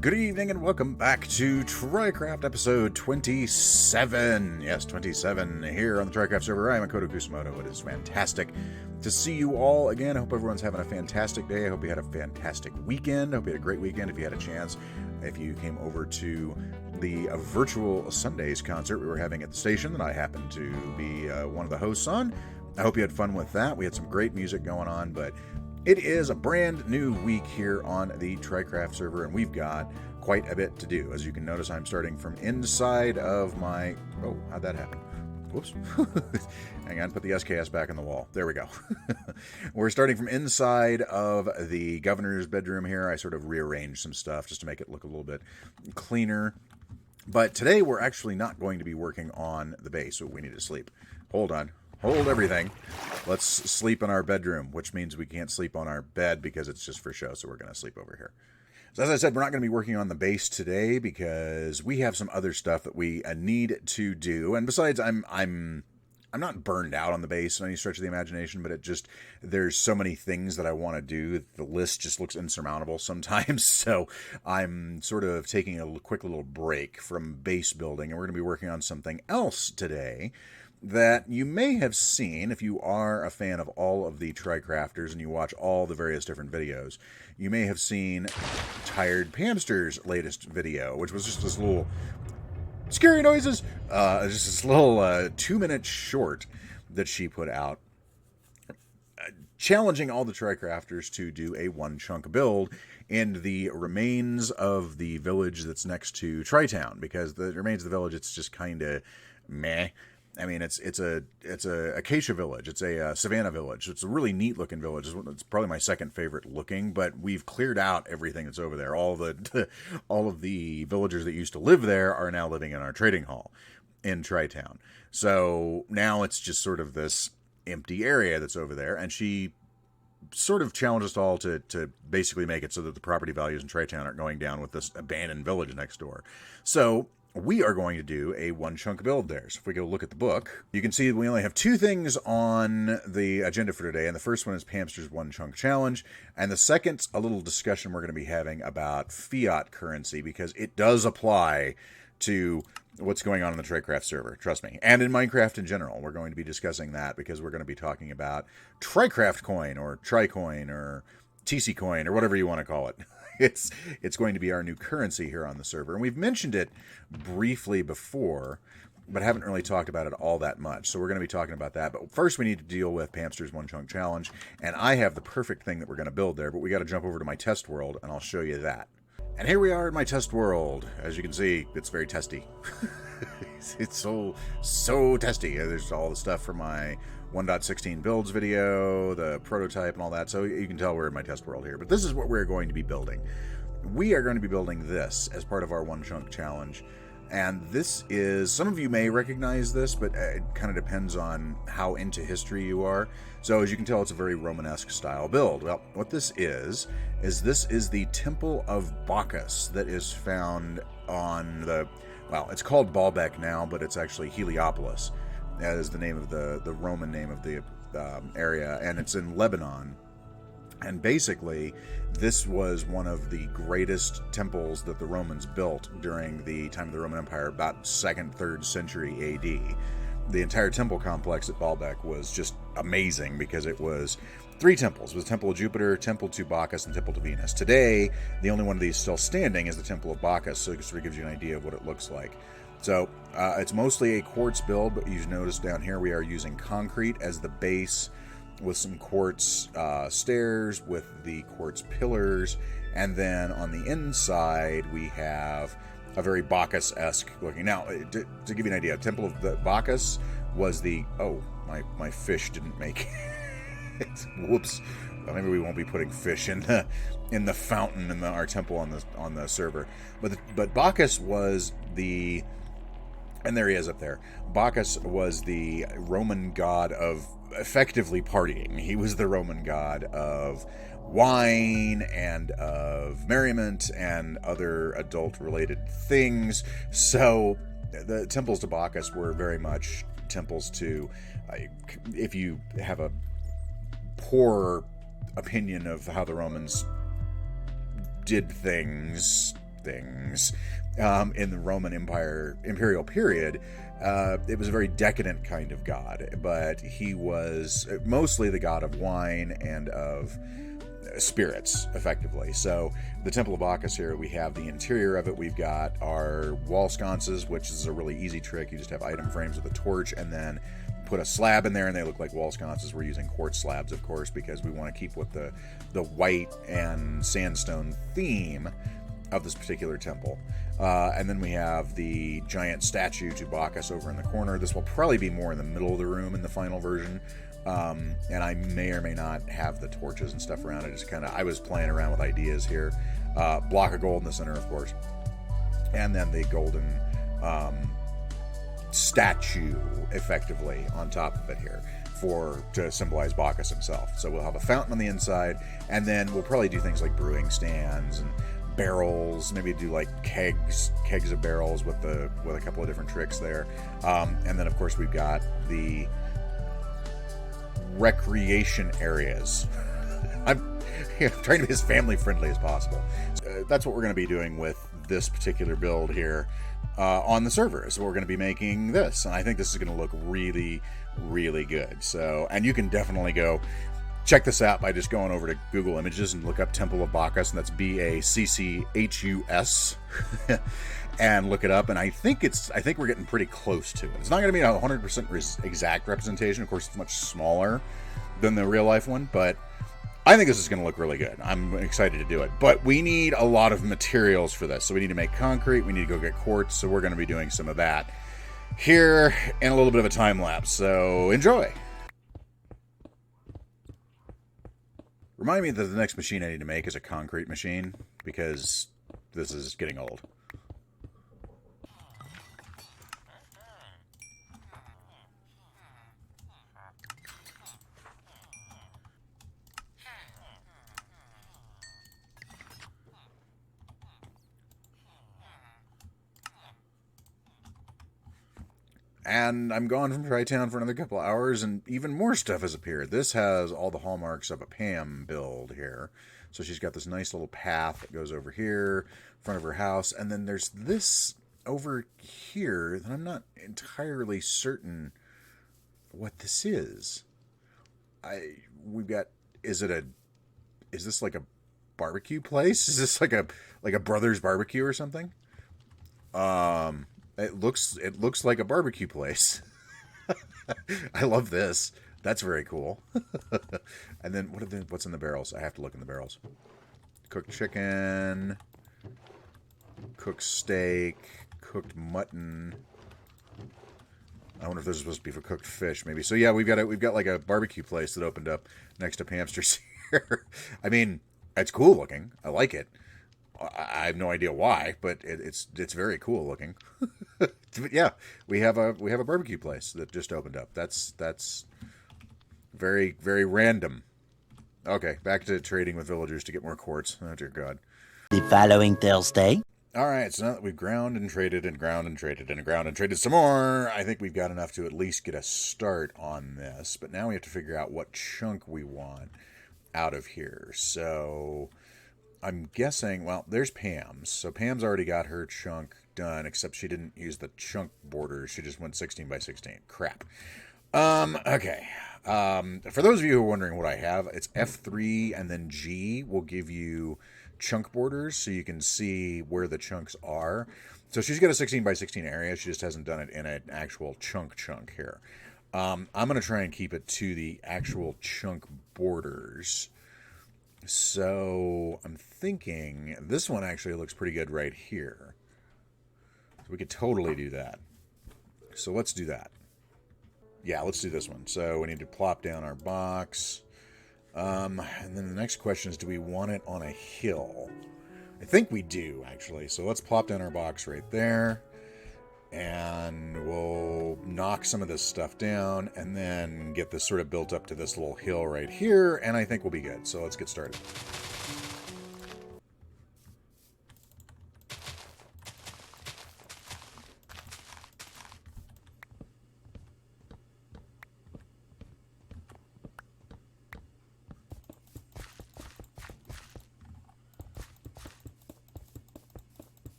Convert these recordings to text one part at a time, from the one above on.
Good evening and welcome back to TryCraft episode 27. Yes, 27 here on the TryCraft server. I am Makoto Kusumoto. It is fantastic to see you all again. I hope everyone's having a fantastic day. I hope you had a fantastic weekend. I hope you had a great weekend if you had a chance. If you came over to the virtual Sundays concert we were having at the station that I happened to be one of the hosts on, I hope you had fun with that. We had some great music going on, but it is a brand new week here on the TryCraft server, and we've got quite a bit to do. As you can notice, I'm starting from inside of my... Oh, how'd that happen? Whoops. Hang on, put the SKS back on the wall. There we go. We're starting from inside of the governor's bedroom here. I sort of rearranged some stuff just to make it look a little bit cleaner. But today we're actually not going to be working on the base, so we need to sleep. Hold on. Hold everything. Let's sleep in our bedroom, which means we can't sleep on our bed because it's just for show, so we're going to sleep over here. So as I said, we're not going to be working on the base today because we have some other stuff that we need to do. And besides, I'm not burned out on the base in any stretch of the imagination, but there's so many things that I want to do. The list just looks insurmountable sometimes. So I'm sort of taking a quick little break from base building, and we're going to be working on something else today that you may have seen if you are a fan of all of the TryCrafters and you watch all the various different videos. You may have seen Tired Pamster's latest video, which was just this little scary noises, just this little 2-minute short that she put out, challenging all the TryCrafters to do a one-chunk build in the remains of the village that's next to TryTown, because the remains of the village, it's just kind of meh. I mean, it's a acacia village. It's a savanna village. It's a really neat looking village. It's probably my second favorite looking, but we've cleared out everything that's over there. All of the villagers that used to live there are now living in our trading hall in TryTown. So now it's just sort of this empty area that's over there, and she sort of challenged us all to basically make it so that the property values in TryTown aren't going down with this abandoned village next door. So we are going to do a one-chunk build there. So if we go look at the book, you can see that we only have two things on the agenda for today. And the first one is Pamster's one-chunk challenge. And the second's a little discussion we're going to be having about fiat currency, because it does apply to what's going on in the TryCraft server, trust me. And in Minecraft in general, we're going to be discussing that because we're going to be talking about TryCraft coin or TryCoin or TC coin or whatever you want to call it. It's going to be our new currency here on the server. And we've mentioned it briefly before, but haven't really talked about it all that much. So we're going to be talking about that. But first we need to deal with Pamster's one-chunk challenge. And I have the perfect thing that we're going to build there, but we got to jump over to my test world, and I'll show you that. And here we are in my test world. As you can see, it's very testy. It's so testy. There's all the stuff from my 1.16 builds video, the prototype and all that, so you can tell we're in my test world here. But this is what we're going to be building. We are going to be building this as part of our one-chunk challenge. And this is, some of you may recognize this, but it kind of depends on how into history you are. So as you can tell, it's a very Romanesque style build. Well, what this is this is the Temple of Bacchus that is found on the, well, it's called Baalbek now, but it's actually Heliopolis. That is the name of the Roman name of the area, and it's in Lebanon. And basically, this was one of the greatest temples that the Romans built during the time of the Roman Empire, about 2nd, 3rd century AD. The entire temple complex at Baalbek was just amazing because it was 3 temples. It was the Temple of Jupiter, Temple to Bacchus, and Temple to Venus. Today, the only one of these still standing is the Temple of Bacchus, so it sort of gives you an idea of what it looks like. So it's mostly a quartz build, but you notice down here we are using concrete as the base with some quartz stairs with the quartz pillars. And then on the inside, we have a very Bacchus-esque looking. Now, to give you an idea, Temple of the Bacchus was the... Oh, my fish didn't make it. Whoops. Well, maybe we won't be putting fish in the fountain in our temple on the server. But Bacchus was the... And there he is up there. Bacchus was the Roman god of effectively partying. He was the Roman god of wine and of merriment and other adult-related things. So the temples to Bacchus were very much temples to, if you have a poor opinion of how the Romans did things things in the Roman imperial period. It was a very decadent kind of god, but he was mostly the god of wine and of spirits, effectively. So the Temple of Bacchus here, we have the interior of it. We've got our wall sconces, which is a really easy trick. You just have item frames with a torch and then put a slab in there and they look like wall sconces. We're using quartz slabs, of course, because we want to keep with the white and sandstone theme of this particular temple. And then we have the giant statue to Bacchus over in the corner. This will probably be more in the middle of the room in the final version. And I may or may not have the torches and stuff around. I was playing around with ideas here. Block of gold in the center, of course. And then the golden statue, effectively, on top of it here to symbolize Bacchus himself. So we'll have a fountain on the inside, and then we'll probably do things like brewing stands and barrels, maybe do like kegs of barrels with a couple of different tricks there. And then, of course, we've got the recreation areas. I'm trying to be as family friendly as possible. That's what we're going to be doing with this particular build here on the server. So we're going to be making this, and I think this is going to look really, really good. So, and you can definitely go check this out by just going over to Google Images and look up Temple of Bacchus, and that's Bacchus, and look it up. And I think we're getting pretty close to it. It's not going to be a 100% exact representation. Of course, it's much smaller than the real life one, but I think this is going to look really good. I'm excited to do it. But we need a lot of materials for this. So we need to make concrete. We need to go get quartz. So we're going to be doing some of that here in a little bit of a time lapse. So enjoy. Remind me that the next machine I need to make is a concrete machine, because this is getting old. And I'm gone from TryTown for another couple of hours, and even more stuff has appeared. This has all the hallmarks of a Pam build here. So she's got this nice little path that goes over here, in front of her house, and then there's this over here that I'm not entirely certain what this is. Is this like a barbecue place? Is this like a Brothers Barbecue or something? It looks like a barbecue place. I love this. That's very cool. And then what's in the barrels? I have to look in the barrels. Cooked chicken, cooked steak, cooked mutton. I wonder if this is supposed to be for cooked fish, maybe. So yeah, we've got like a barbecue place that opened up next to Pamster's here. I mean, it's cool looking. I like it. I have no idea why, but it's very cool looking. But yeah, we have a barbecue place that just opened up. That's very, very random. Okay, back to trading with villagers to get more quartz. Oh dear God. The following Thursday. All right, so now that we've ground and traded and ground and traded and ground and traded some more, I think we've got enough to at least get a start on this. But now we have to figure out what chunk we want out of here. So I'm guessing, well, there's Pam's. So Pam's already got her chunk done, except she didn't use the chunk borders. She just went 16 by 16. Crap. Okay. For those of you who are wondering what I have, it's F3 and then G will give you chunk borders so you can see where the chunks are. So she's got a 16 by 16 area. She just hasn't done it in an actual chunk here. I'm going to try and keep it to the actual chunk borders. So I'm thinking this one actually looks pretty good right here. So we could totally do that. So let's do that. Yeah, let's do this one. So we need to plop down our box. And then the next question is, do we want it on a hill? I think we do, actually. So let's plop down our box right there. And we'll knock some of this stuff down and then get this sort of built up to this little hill right here. And I think we'll be good. So let's get started.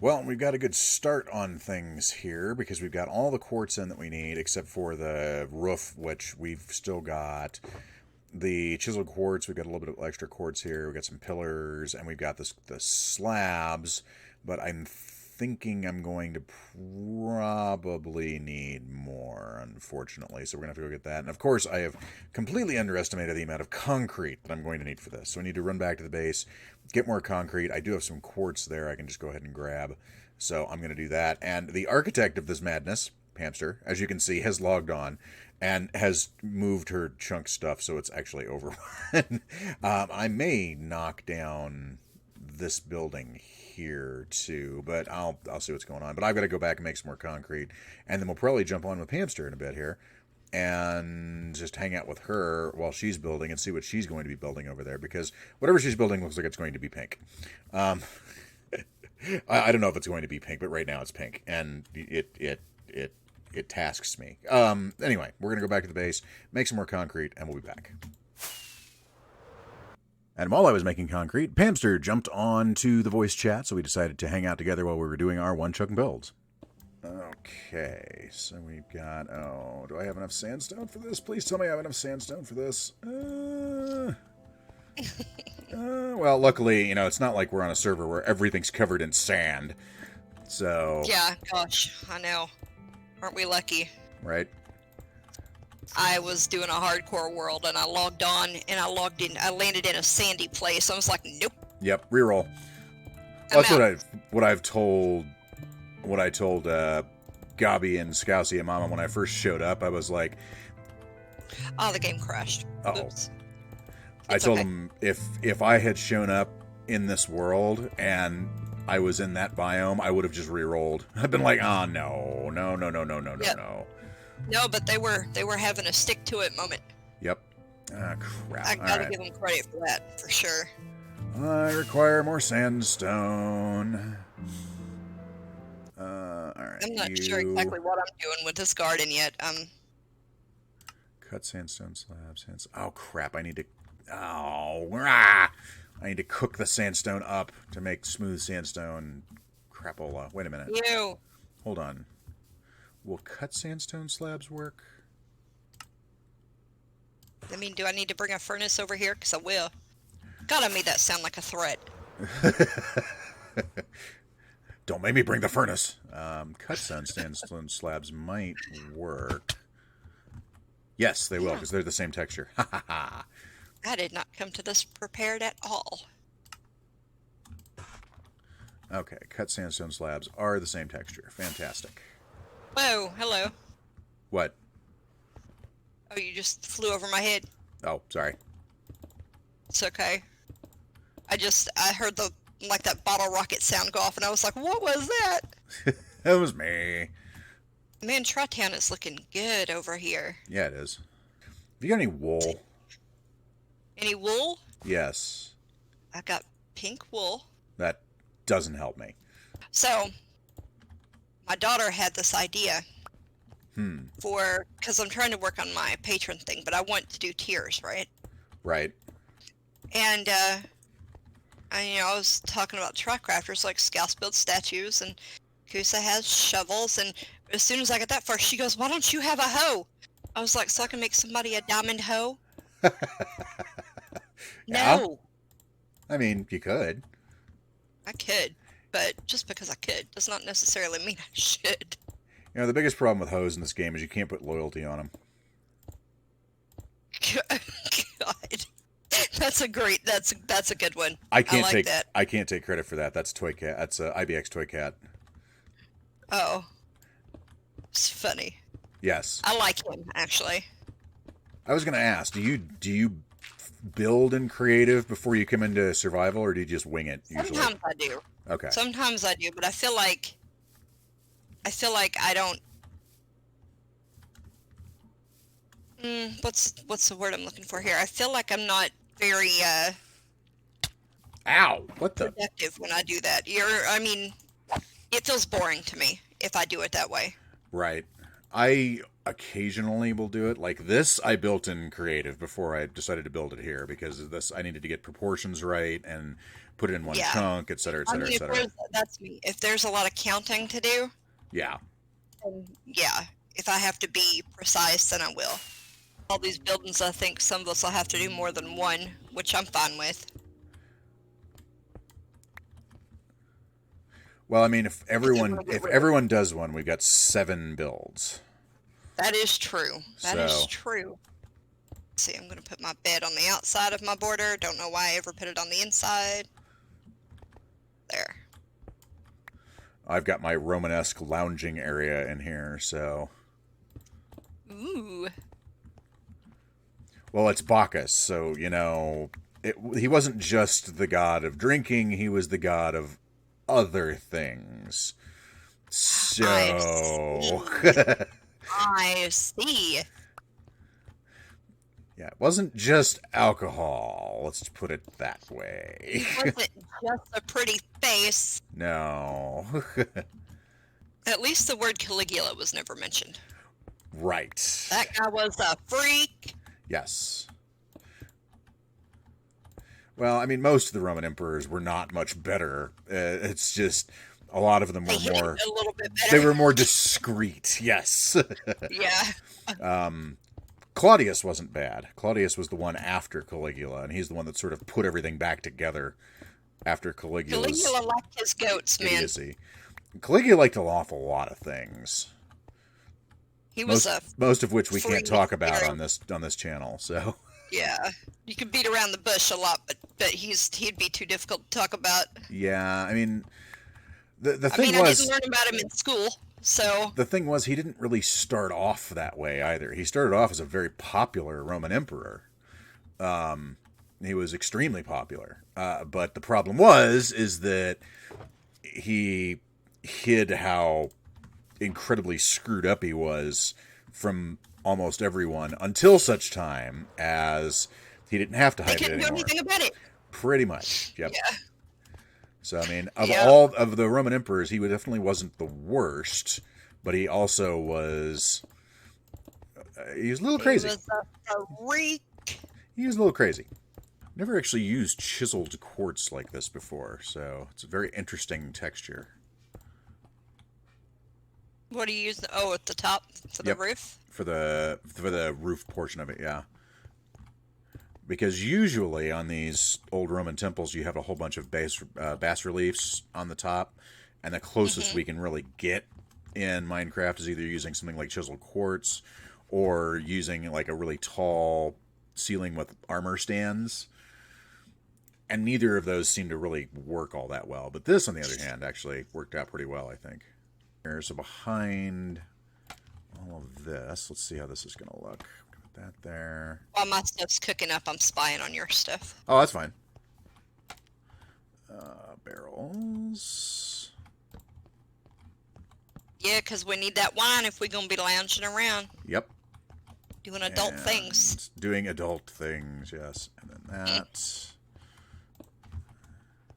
Well, we've got a good start on things here because we've got all the quartz in that we need except for the roof, which we've still got the chiseled quartz. We've got a little bit of extra quartz here. We've got some pillars, and we've got the slabs. But I'm thinking I'm going to probably need more, unfortunately. So we're going to have to go get that. And of course, I have completely underestimated the amount of concrete that I'm going to need for this. So I need to run back to the base, get more concrete. I do have some quartz there I can just go ahead and grab. So I'm going to do that. And the architect of this madness, Pamster, as you can see, has logged on and has moved her chunk stuff, so it's actually over. I may knock down this building here too, but I'll see what's going on. But I've got to go back and make some more concrete, and then we'll probably jump on with Pamster in a bit here and just hang out with her while she's building and see what she's going to be building over there, because whatever she's building looks like it's going to be pink. I don't know if it's going to be pink, but right now it's pink, and it tasks me. Anyway, we're going to go back to the base, make some more concrete, and we'll be back. And while I was making concrete, Pamster jumped on to the voice chat, so we decided to hang out together while we were doing our one-chunk builds. Okay, so we've got... Oh, do I have enough sandstone for this? Please tell me I have enough sandstone for this. Well, luckily, it's not like we're on a server where everything's covered in sand. So... Yeah, gosh, I know. Aren't we lucky? Right? I was doing a hardcore world, and I logged on, and I landed in a sandy place. I was like, nope. Yep, reroll. That's what I told Gabi and Scousy and Mama when I first showed up. I was like, oh, the game crashed. Uh-oh. Oops. I told them if I had shown up in this world and I was in that biome, I would have just re-rolled. I've been like, oh no. No, but they were having a stick to it moment. Yep. Ah, crap. I gotta give them credit for that, for sure. I require more sandstone. Alright. I'm not sure exactly what I'm doing with this garden yet. Cut sandstone slabs. Oh crap! I need to cook the sandstone up to make smooth sandstone. Crapola. Wait a minute. Ew. Hold on. Will cut sandstone slabs work? I mean, do I need to bring a furnace over here? Because I will. God, I made that sound like a threat. Don't make me bring the furnace. Cut sandstone slabs might work. Yes, they will, because they're the same texture. Ha ha ha. I did not come to this prepared at all. Okay, cut sandstone slabs are the same texture. Fantastic. Whoa, hello. What? Oh, you just flew over my head. Oh, sorry. It's okay. I heard that bottle rocket sound go off, and I was like, what was that? That was me. Man, TryTown is looking good over here. Yeah, it is. Have you got any wool? Any wool? Yes. I've got pink wool. That doesn't help me. So, my daughter had this idea because I'm trying to work on my patron thing, but I want to do tiers, right? Right. And, I was talking about TryCrafters, like Scouts build statues, and Kusa has shovels, and as soon as I got that far, she goes, why don't you have a hoe? I was like, so I can make somebody a diamond hoe? Yeah? No. I mean, you could. I could, but just because I could does not necessarily mean I should. The biggest problem with hoes in this game is you can't put loyalty on them. God. That's a good one. I can't like take that. I can't take credit for that. That's Toy Cat. That's IBX Toy Cat. Oh. It's funny. Yes. I like him, actually. I was going to ask, do you build in creative before you come into survival, or do you just wing it usually? Sometimes I do. Okay. Sometimes I do, but I feel like I don't. What's the word I'm looking for here? I feel like I'm not very Ow! What the? productive when I do that. It feels boring to me if I do it that way. Right. I occasionally will do it. Like this, I built in creative before I decided to build it here because this I needed to get proportions right and put it in one Yeah. chunk, et cetera, et I cetera, mean, et cetera. that's me. If there's a lot of counting to do, Yeah. then yeah. If I have to be precise, then I will. All these buildings, I think some of us will have to do more than one, which I'm fine with. Well, I mean, if I do want to get rid of. everyone does one, we've got 7 builds. That is true. That is So true. Let's see, I'm going to put my bed on the outside of my border. Don't know why I ever put it on the inside. There. I've got my Romanesque lounging area in here. So, Ooh. well, it's Bacchus, so he wasn't just the god of drinking; he was the god of other things. So, I see. yeah, it wasn't just alcohol. Let's put it that way. It wasn't just a pretty face. No. At least the word Caligula was never mentioned. Right. That guy was a freak. Yes. Well, I mean, most of the Roman emperors were not much better. It's just a lot of them were more. A little bit better. They were more discreet. Yes. Yeah. Claudius wasn't bad. Claudius was the one after Caligula, and he's the one that sort of put everything back together after Caligula's Caligula liked his goats, man. idiocy. Caligula liked an awful lot of ththings. He was most of which we can't talk about very- on this channel. So Yeah, you can beat around the bush a lot, but he'd be too difficult to talk about. yeah, I mean, the I thing mean, was, I didn't learn about him in school, so the thing was, he didn't really start off that way either. He started off as a very popular Roman emperor. He was extremely popular, but the problem is that he hid how incredibly screwed up he was from almost everyone until such time as he didn't have to they hide it couldn't do anymore. anything about it. Pretty much, yep. Yeah. So I mean, of Yeah. all of the Roman emperors, he definitely wasn't the worst, but he also was. He was a little crazy. He was a freak. He was a little crazy. Never actually used chiseled quartz like this before, so it's a very interesting texture. What do you use? Oh, at the top for the Yep. roof. For the roof portion of it, yeah. Because usually on these old Roman temples, you have a whole bunch of bas reliefs on the top, and the closest we can really get in Minecraft is either using something like chiseled quartz or using like a really tall ceiling with armor stands. And neither of those seem to really work all that well. But this, on the other hand, actually worked out pretty well, I think. So behind all of this, let's see how this is going to look. Put that there. While my stuff's cooking up, I'm spying on your stuff. Oh, that's fine. Barrels. Yeah, because we need that wine if we're going to be lounging around Yep. doing adult things. Doing adult things, yes. And then that.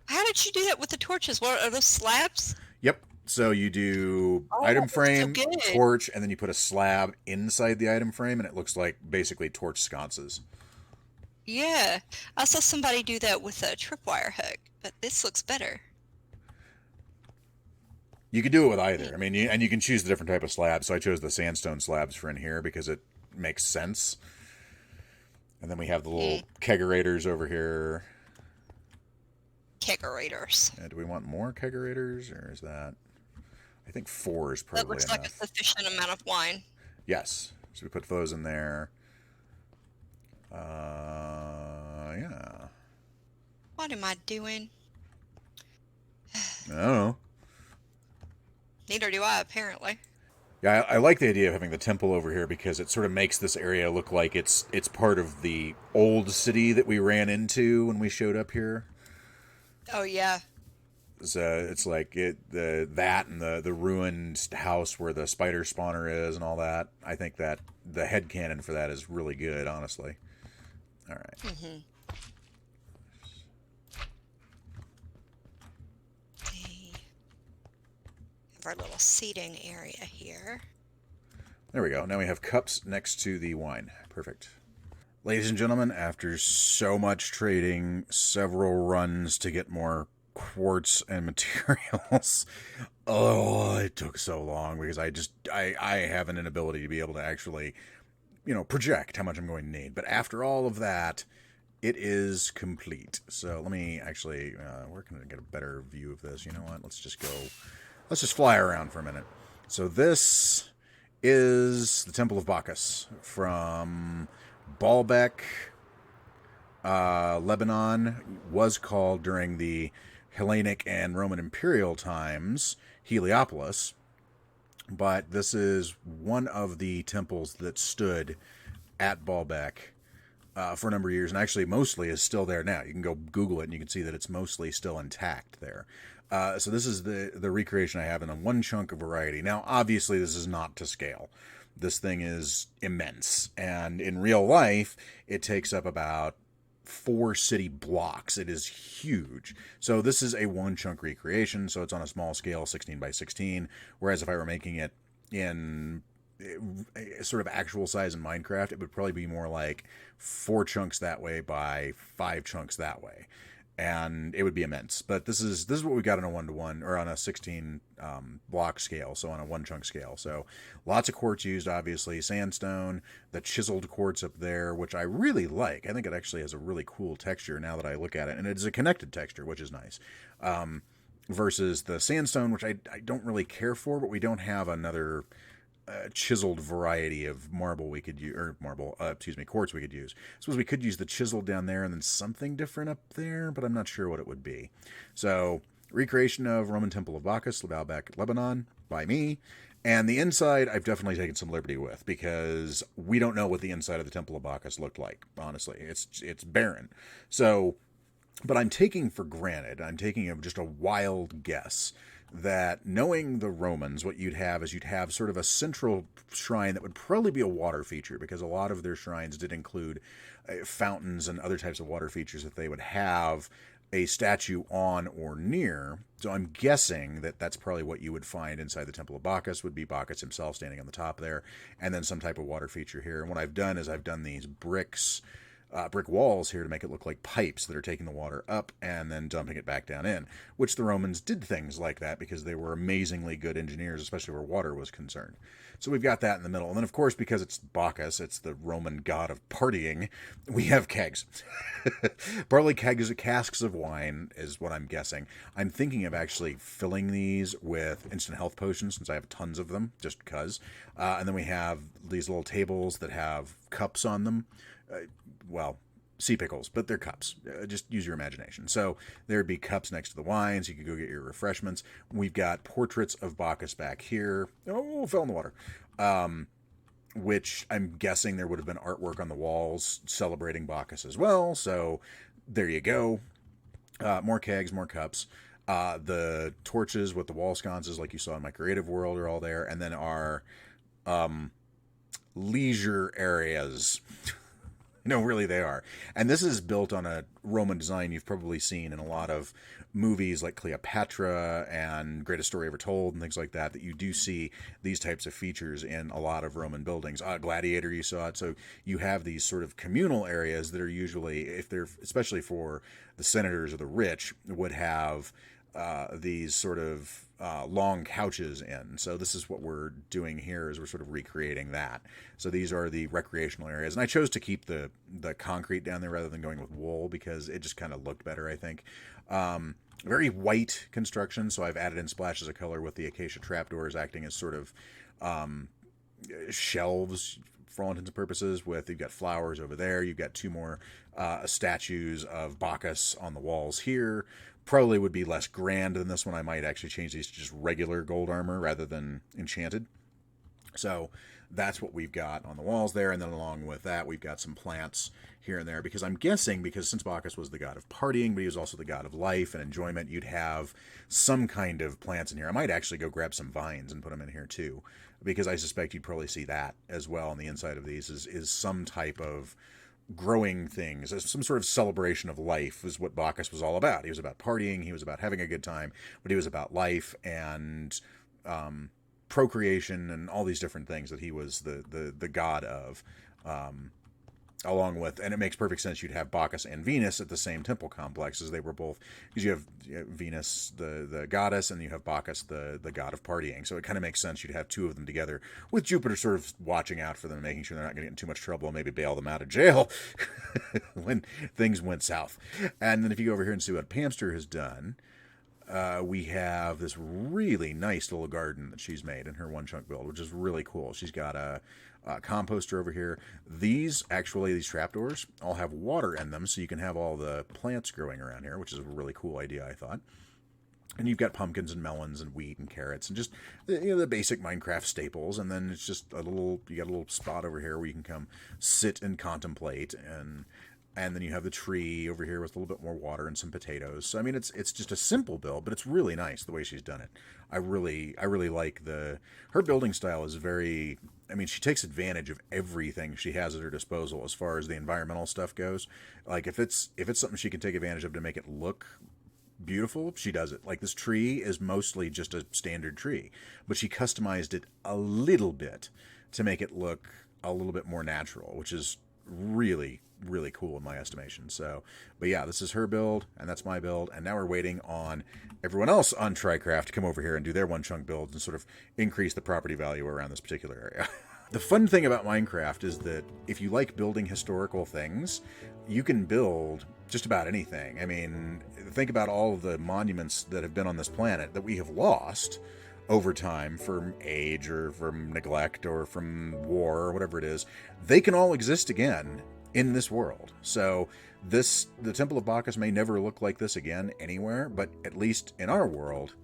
How did you do that with the torches? What are those slabs? Yep. So you do Oh, item that's so frame, good. torch, and then you put a slab inside the item frame, and it looks like basically torch sconces. Yeah, I saw somebody do that with a tripwire hook, but this looks better. You could do it with either. I mean, you can choose the different type of slabs. So I chose the sandstone slabs for in here because it makes sense. And then we have the little kegerators over here. Kegerators. Do we want more kegerators, or is that? I think 4 is That probably looks enough. like a sufficient amount of wine. Yes. So we put those in there. Yeah. What am I doing? I don't know. Neither do I, apparently. Yeah, I like the idea of having the temple over here because it sort of makes this area look like it's part of the old city that we ran into when we showed up here. Oh, yeah. It's like that and the ruined house where the spider spawner is and all that. I think that the headcanon for that is really good, honestly. All right. Mm-hmm. We have our little seating area here. There we go. Now we have cups next to the wine. Perfect. Ladies and gentlemen, after so much trading, several runs to get more quartz and materials, oh, it took so long because I have an inability to be able to actually, project how much I'm going to need. But after all of that, it is complete. So let me actually, where can I get a better view of this? You know what? Let's just fly around for a minute. So this is the Temple of Bacchus from Baalbek, Lebanon. Was called during the Hellenic and Roman imperial times Heliopolis, but this is one of the temples that stood at Baalbek for a number of years, and actually mostly is still there now. You can go Google it and you can see that it's mostly still intact there. So this is the recreation I have in a one chunk of variety. Now, obviously, this is not to scale. This thing is immense, and in real life, it takes up about 4 city blocks. It is huge. So this is a one chunk recreation, so it's on a small scale, 16 by 16, whereas if I were making it in sort of actual size in Minecraft, it would probably be more like 4 chunks that way by 5 chunks that way, and it would be immense. But this is what we got on a 1-to-1 or on a 16 block scale, so on a 1 chunk scale. So lots of quartz used, obviously, sandstone, the chiseled quartz up there, which I really like. I think it actually has a really cool texture now that I look at it, and it's a connected texture, which is nice. Versus the sandstone, which I don't really care for, but we don't have another chiseled variety of marble we could use, or quartz we could use. I suppose we could use the chiseled down there and then something different up there, but I'm not sure what it would be. So, recreation of Roman Temple of Bacchus, Baalbek, Lebanon, by me. And the inside, I've definitely taken some liberty with, because we don't know what the inside of the Temple of Bacchus looked like, honestly. It's barren. So, but I'm taking for granted, just a wild guess, that knowing the Romans, what you'd have sort of a central shrine that would probably be a water feature, because a lot of their shrines did include fountains and other types of water features that they would have a statue on or near. So I'm guessing that that's probably what you would find inside the Temple of Bacchus, would be Bacchus himself standing on the top there, and then some type of water feature here. And what I've done is I've done these brick walls here to make it look like pipes that are taking the water up and then dumping it back down in, which the Romans did things like that because they were amazingly good engineers, especially where water was concerned. So we've got that in the middle. And then, of course, because it's Bacchus, it's the Roman god of partying, we have kegs. Partly kegs, casks of wine is what I'm guessing. I'm thinking of actually filling these with instant health potions, since I have tons of them, just because. And then we have these little tables that have cups on them. Sea pickles, but they're cups. Just use your imagination. So there'd be cups next to the wines. You could go get your refreshments. We've got portraits of Bacchus back here. Oh, fell in the water. Which I'm guessing there would have been artwork on the walls celebrating Bacchus as well. So there you go. More kegs, more cups. The torches with the wall sconces, like you saw in my creative world, are all there. And then our leisure areas. No, really, they are. And this is built on a Roman design you've probably seen in a lot of movies like Cleopatra and Greatest Story Ever Told and things like that, that you do see these types of features in a lot of Roman buildings. Gladiator, you saw it. So you have these sort of communal areas that are usually, if they're, especially for the senators or the rich, would have these sort of long couches in. So this is what we're doing here, is we're sort of recreating that. So these are the recreational areas. And I chose to keep the concrete down there rather than going with wool, because it just kind of looked better, I think. Very white construction, so I've added in splashes of color with the acacia trapdoors acting as sort of shelves for all intents and purposes. You've got flowers over there. You've got 2 more statues of Bacchus on the walls here. Probably would be less grand than this one. I might actually change these to just regular gold armor rather than enchanted. So that's what we've got on the walls there. And then along with that, we've got some plants here and there, because I'm guessing, because since Bacchus was the god of partying, but he was also the god of life and enjoyment, you'd have some kind of plants in here. I might actually go grab some vines and put them in here too, because I suspect you'd probably see that as well on the inside of these, is some type of growing things, some sort of celebration of life is what Bacchus was all about. He was about partying, he was about having a good time, but he was about life and procreation and all these different things that he was the god of. Along with, and it makes perfect sense you'd have Bacchus and Venus at the same temple complex, as they were both, because you have Venus, the goddess, and you have Bacchus, the god of partying. So it kind of makes sense you'd have two of them together, with Jupiter sort of watching out for them, making sure they're not going to get in too much trouble, and maybe bail them out of jail when things went south. And then if you go over here and see what Pamster has done, we have this really nice little garden that she's made in her one chunk build, which is really cool. She's got a composter over here. These trapdoors all have water in them, so you can have all the plants growing around here, which is a really cool idea, I thought. And you've got pumpkins and melons and wheat and carrots and just the basic Minecraft staples. And then it's just you got a little spot over here where you can come sit and contemplate, and then you have the tree over here with a little bit more water and some potatoes. So I mean, it's just a simple build, but it's really nice the way she's done it. I really like her building style is very. I mean, she takes advantage of everything she has at her disposal as far as the environmental stuff goes. Like if it's something she can take advantage of to make it look beautiful, she does it. Like this tree is mostly just a standard tree, but she customized it a little bit to make it look a little bit more natural, which is really cool in my estimation. So, but yeah, this is her build and that's my build, and now we're waiting on everyone else on TryCraft to come over here and do their one chunk builds and sort of increase the property value around this particular area. The fun thing about Minecraft is that if you like building historical things, you can build just about anything. I mean, think about all of the monuments that have been on this planet that we have lost over time from age or from neglect or from war or whatever it is. They can all exist again in this world. So the Temple of Bacchus may never look like this again anywhere, but at least in our world,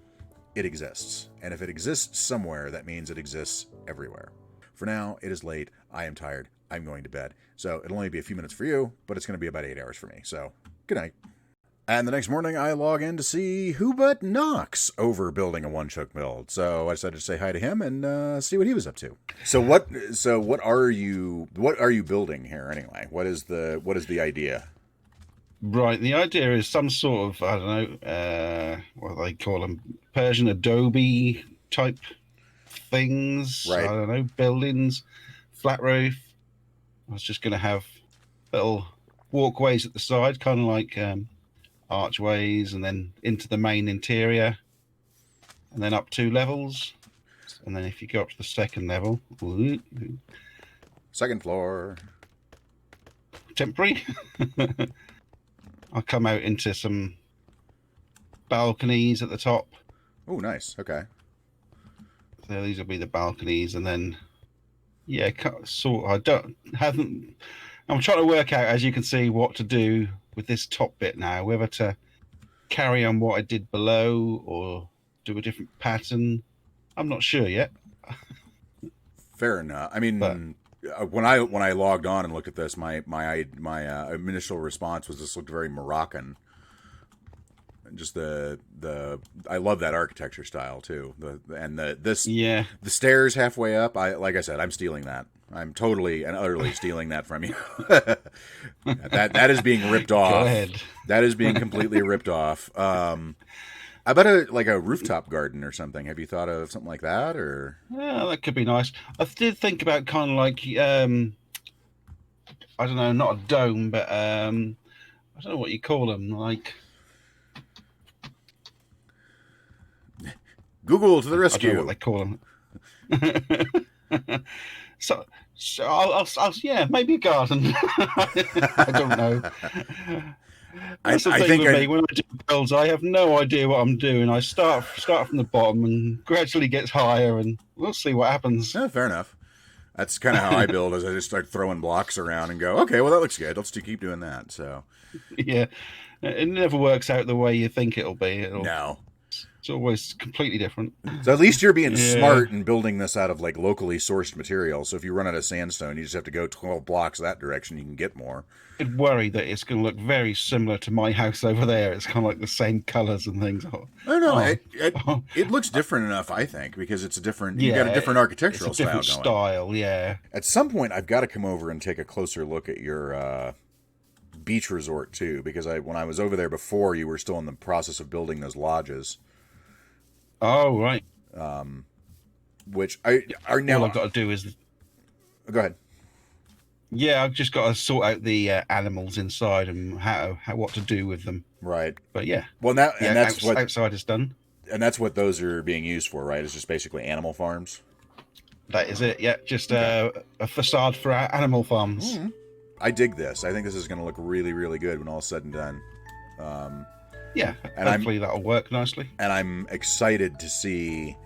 it exists. And if it exists somewhere, that means it exists everywhere. For now, it is late. I am tired. I'm going to bed. So it'll only be a few minutes for you, but it's going to be about 8 hours for me. So good night. And the next morning, I log in to see who but Knox over building a one-chunk build. So I decided to say hi to him and see what he was up to. So what are you building here anyway? What is the idea? Right, the idea is some sort of, I don't know, what do they call them, Persian adobe type things. Right. I don't know, buildings, flat roof. I was just going to have little walkways at the side, kind of like archways, and then into the main interior, and then up 2 levels. And then if you go up to the second level, second floor, temporary, I'll come out into some balconies at the top. Oh, nice. Okay. So these will be the balconies, and then I'm trying to work out, as you can see, what to do with this top bit now, whether to carry on what I did below or do a different pattern. I'm not sure yet. Fair enough. I mean, when I logged on and looked at this, my initial response was this looked very Moroccan. Just I love that architecture style too. The stairs halfway up. Like I said, I'm stealing that. I'm totally and utterly stealing that from you. that is being ripped off. Go ahead. That is being completely ripped off. I bet a rooftop garden or something. Have you thought of something like that? Or yeah, that could be nice. I did think about kind of like I don't know, not a dome, but I don't know what you call them. Like Google to the rescue. I don't know what they call them. So I'll yeah, maybe a garden. I don't know. That's the thing with me. When I do builds, I have no idea what I'm doing. I start from the bottom and gradually gets higher, and we'll see what happens. Yeah, fair enough. That's kind of how I build. Is I just start throwing blocks around and go, okay, well that looks good. Let's keep doing that. So yeah, it never works out the way you think it'll be. No. It's always completely different. So at least you're being smart and building this out of like locally sourced material. So if you run out of sandstone, you just have to go 12 blocks that direction. You can get more. I'd worry that it's going to look very similar to my house over there. It's kind of like the same colors and things. It looks different enough, I think, because it's a different. You got a different architectural it's a different style. Yeah. At some point, I've got to come over and take a closer look at your beach resort too, because when I was over there before, you were still in the process of building those lodges. Oh, right. which are now. All I've got to do is. Go ahead. Yeah, I've just got to sort out the animals inside and how what to do with them. Right. But yeah. Well, now and that's what outside is done. And that's what those are being used for, right? It's just basically animal farms. That is it. Yeah, just a facade for our animal farms. Mm-hmm. I dig this. I think this is going to look really, really good when all's said and done. Yeah, and hopefully that'll work nicely. And I'm excited to see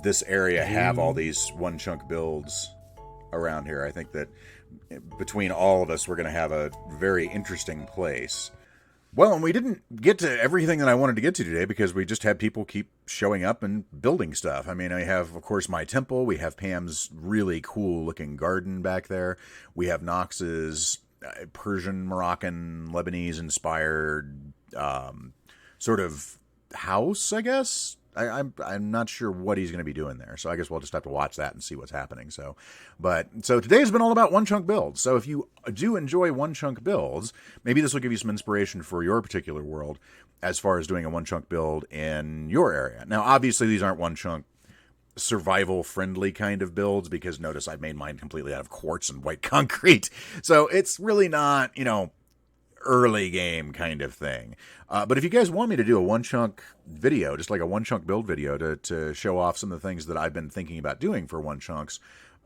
this area have all these one chunk builds around here. I think that between all of us, we're going to have a very interesting place. Well, and we didn't get to everything that I wanted to get to today because we just had people keep showing up and building stuff. I mean, I have, of course, my temple. We have Pam's really cool-looking garden back there. We have Knox's Persian, Moroccan, Lebanese-inspired sort of house, I guess. I'm not sure what he's going to be doing there, so I guess we'll just have to watch that and see what's happening. So today has been all about one chunk builds. So if you do enjoy one chunk builds, maybe this will give you some inspiration for your particular world as far as doing a one chunk build in your area. Now, obviously, these aren't one chunk survival friendly kind of builds because notice I made mine completely out of quartz and white concrete, so it's really not early game kind of thing. But if you guys want me to do a one chunk video, just like a one chunk build video to show off some of the things that I've been thinking about doing for one chunks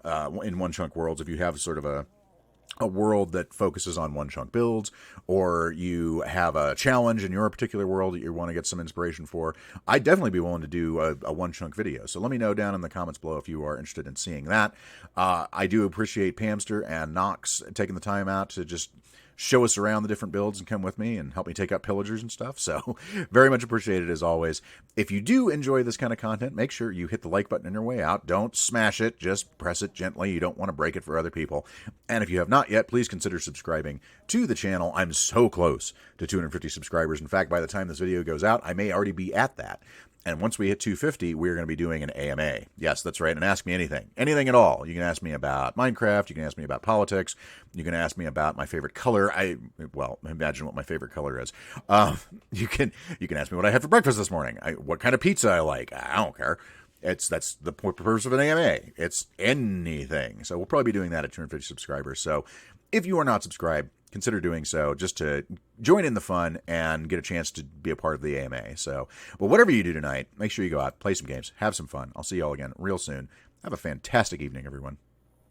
in one chunk worlds, if you have sort of a world that focuses on one chunk builds, or you have a challenge in your particular world that you want to get some inspiration for, I'd definitely be willing to do a one chunk video. So let me know down in the comments below if you are interested in seeing that. I do appreciate Pamster and Knox taking the time out to just show us around the different builds and come with me and help me take out pillagers and stuff. So very much appreciated as always. If you do enjoy this kind of content, make sure you hit the like button on your way out. Don't smash it. Just press it gently. You don't want to break it for other people. And if you have not yet, please consider subscribing to the channel. I'm so close to 250 subscribers. In fact, by the time this video goes out, I may already be at that. And once we hit 250, we're going to be doing an AMA. Yes, that's right. And ask me anything. Anything at all. You can ask me about Minecraft. You can ask me about politics. You can ask me about my favorite color. Imagine what my favorite color is. You can ask me what I had for breakfast this morning. What kind of pizza I like. I don't care. That's the purpose of an AMA. It's anything. So we'll probably be doing that at 250 subscribers. So if you are not subscribed, consider doing so just to join in the fun and get a chance to be a part of the AMA. So, but whatever you do tonight, make sure you go out, play some games, have some fun. I'll see you all again real soon. Have a fantastic evening, everyone.